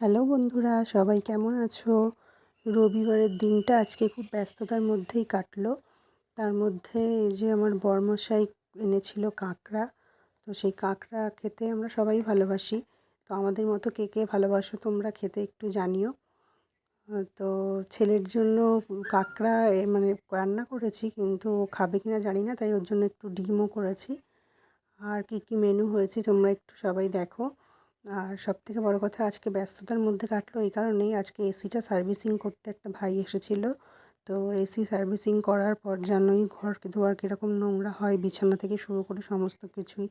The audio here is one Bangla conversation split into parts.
হ্যালো বন্ধুরা, সবাই কেমন আছো? রবিবারের দিনটা আজকে খুব ব্যস্ততার মধ্যেই কাটলো। তার মধ্যে এই যে আমার বরমশাই এনেছিল কাঁকড়া। তো সেই কাঁকড়া খেতে আমরা সবাই ভালোবাসি। তো আমাদের মতো কে কে ভালোবাসো তোমরা খেতে একটু জানিও। তো ছেলের জন্য কাঁকড়া মানে রান্না করেছি, কিন্তু ও খাবে কিনা জানি না, তাই ওর জন্য একটু ডিমও করেছি। আর কি কি মেনু হয়েছে তোমরা একটু সবাই দেখো। আর সবথেকে বড় কথা, আজকে ব্যস্ততার মধ্যে কাটলো এই কারণেই, আজকে এসিটা সার্ভিসিং করতে একটা ভাই এসেছিল। তো এসি সার্ভিসিং করার পর জানোই ঘর দুয়ার কীরকম নোংরা হয়, বিছানা থেকে শুরু করে সমস্ত কিছুই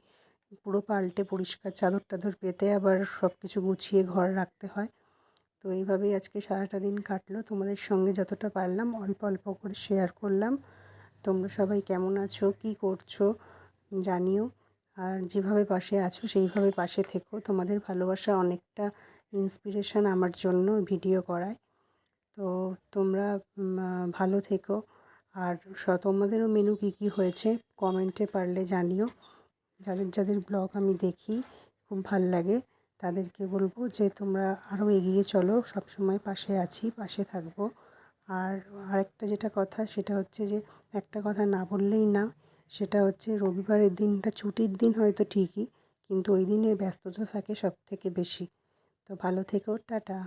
পুরো পাল্টে পরিষ্কার চাদর টাদর পেতে আবার সব কিছু গুছিয়ে ঘর রাখতে হয়। তো এইভাবেই আজকে সারাটা দিন কাটলো। তোমাদের সঙ্গে যতটা পারলাম অল্প অল্প করে শেয়ার করলাম। তোমরা সবাই কেমন আছো, কী করছো জানিও। আর যেভাবে পাশে আছো সেইভাবে পাশে থেকো। তোমাদের ভালোবাসা অনেকটা ইন্সপিরেশন আমার জন্য ভিডিও করায়। তো তোমরা ভালো থেকো। আর তোমাদেরও মেনু কী কী হয়েছে কমেন্টে পারলে জানিও। যাদের যাদের ব্লগ আমি দেখি খুব ভাল লাগে, তাদেরকে বলবো যে তোমরা আরও এগিয়ে চলো, সবসময় পাশে আছি, পাশে থাকবো। আর আরেকটা যেটা কথা, সেটা হচ্ছে যে একটা কথা না বললেই না, সেটা হচ্ছে রবিবারের দিনটা ছুটির দিন হয়তো ঠিকই, কিন্তু ওই দিনের ব্যস্ততা থাকে সব থেকে বেশি। তো ভালো থেকো, টাটা।